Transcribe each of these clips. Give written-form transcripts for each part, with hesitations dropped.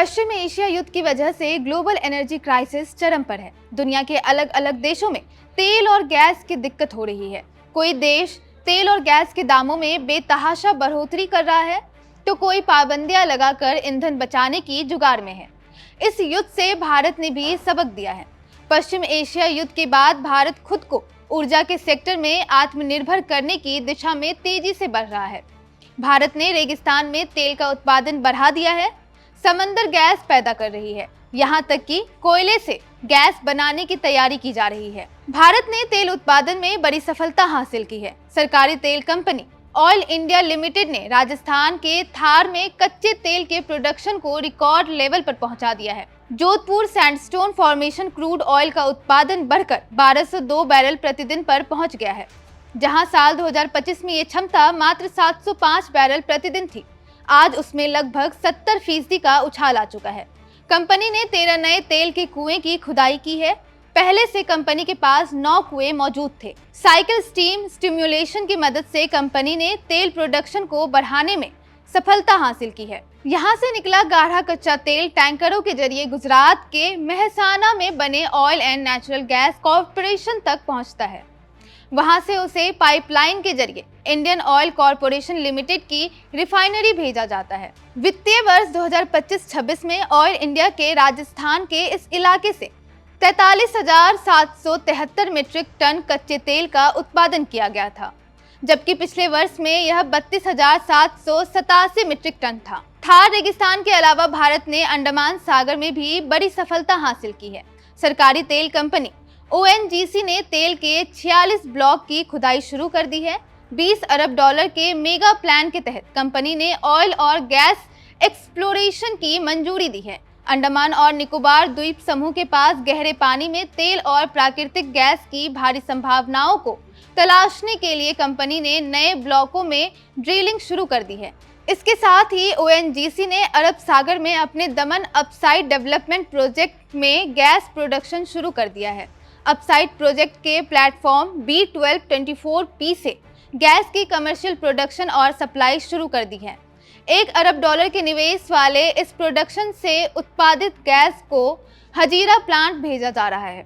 पश्चिम Asia युद्ध की वजह से ग्लोबल एनर्जी क्राइसिस चरम पर है। दुनिया के अलग अलग देशों में तेल और गैस की दिक्कत हो रही है। कोई देश तेल और गैस के दामों में बेतहाशा बढ़ोतरी कर रहा है, तो कोई पाबंदियां लगाकर ईंधन बचाने की जुगाड़ में है। इस युद्ध से भारत ने भी सबक दिया है। पश्चिम एशिया युद्ध के बाद भारत खुद को ऊर्जा के सेक्टर में आत्मनिर्भर करने की दिशा में तेजी से बढ़ रहा है। भारत ने रेगिस्तान में तेल का उत्पादन बढ़ा दिया है, समंदर गैस पैदा कर रही है, यहाँ तक कि कोयले से गैस बनाने की तैयारी की जा रही है। भारत ने तेल उत्पादन में बड़ी सफलता हासिल की है। सरकारी तेल कंपनी ऑयल इंडिया लिमिटेड ने राजस्थान के थार में कच्चे तेल के प्रोडक्शन को रिकॉर्ड लेवल पर पहुंचा दिया है। Jodhpur sandstone formation crude oil का उत्पादन बढ़कर 1202 बैरल प्रतिदिन पर पहुंच गया है, जहां साल 2025 में ये क्षमता मात्र 705 बैरल प्रतिदिन थी। आज उसमें लगभग 70% का उछाल आ चुका है। कंपनी ने 13 नए तेल के कुएं की खुदाई की है। पहले से कंपनी के पास 9 कुएं मौजूद थे। साइकिल स्टीम स्टिम्युलेशन की मदद से कंपनी ने तेल प्रोडक्शन को बढ़ाने में सफलता हासिल की है। यहाँ से निकला गाढ़ा कच्चा तेल टैंकरों के जरिए गुजरात के मेहसाना में बने oil and natural gas corporation तक पहुँचता है। वहां से उसे पाइपलाइन के जरिए इंडियन ऑयल कॉर्पोरेशन लिमिटेड की रिफाइनरी भेजा जाता है। वित्तीय वर्ष 2025-26 में ऑयल इंडिया के राजस्थान के इस इलाके से 43,773 मीट्रिक टन कच्चे तेल का उत्पादन किया गया था, जबकि पिछले वर्ष में यह 32,787 मीट्रिक टन था। थार रेगिस्तान के अलावा भारत ने अंडमान सागर में भी बड़ी सफलता हासिल की है। सरकारी तेल कंपनी ONGC ने तेल के 46 ब्लॉक की खुदाई शुरू कर दी है। $20 अरब के मेगा प्लान के तहत कंपनी ने ऑयल और गैस एक्सप्लोरेशन की मंजूरी दी है। अंडमान और निकोबार द्वीप समूह के पास गहरे पानी में तेल और प्राकृतिक गैस की भारी संभावनाओं को तलाशने के लिए कंपनी ने नए ब्लॉकों में ड्रिलिंग शुरू कर दी है। इसके साथ ही ONGC ने अरब सागर में अपने दमन अपसाइड डेवलपमेंट प्रोजेक्ट में गैस प्रोडक्शन शुरू कर दिया है। अपसाइड प्रोजेक्ट के प्लेटफॉर्म B1224P से गैस की कमर्शियल प्रोडक्शन और सप्लाई शुरू कर दी है। $1 अरब के निवेश वाले इस प्रोडक्शन से उत्पादित गैस को हजीरा प्लांट भेजा जा रहा है।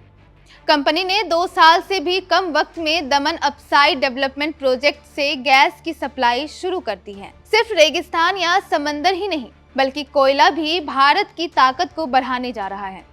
कंपनी ने 2 साल से भी कम वक्त में दमन अपसाइड डेवलपमेंट प्रोजेक्ट से गैस की सप्लाई शुरू कर दी है। सिर्फ रेगिस्तान या समंदर ही नहीं, बल्कि कोयला भी भारत की ताकत को बढ़ाने जा रहा है।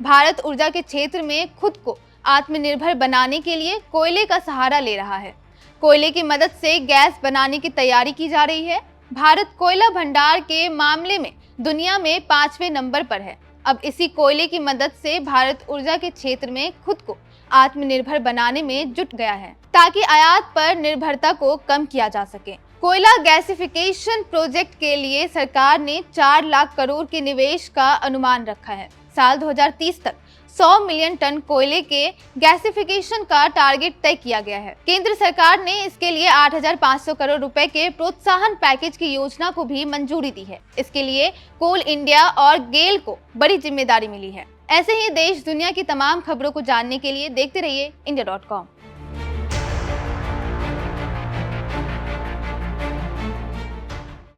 भारत ऊर्जा के क्षेत्र में खुद को आत्मनिर्भर बनाने के लिए कोयले का सहारा ले रहा है। कोयले की मदद से गैस बनाने की तैयारी की जा रही है। भारत कोयला भंडार के मामले में दुनिया में 5वें नंबर पर है। अब इसी कोयले की मदद से भारत ऊर्जा के क्षेत्र में खुद को आत्मनिर्भर बनाने में जुट गया है, ताकि आयात पर निर्भरता को कम किया जा सके। कोयला गैसिफिकेशन प्रोजेक्ट के लिए सरकार ने 4 लाख करोड़ के निवेश का अनुमान रखा है। साल 2030 तक 100 मिलियन टन कोयले के गैसिफिकेशन का टारगेट तय किया गया है। केंद्र सरकार ने इसके लिए 8,500 करोड़ रुपए के प्रोत्साहन पैकेज की योजना को भी मंजूरी दी है। इसके लिए कोल इंडिया और गेल को बड़ी जिम्मेदारी मिली है। ऐसे ही देश दुनिया की तमाम खबरों को जानने के लिए देखते रहिए India.com।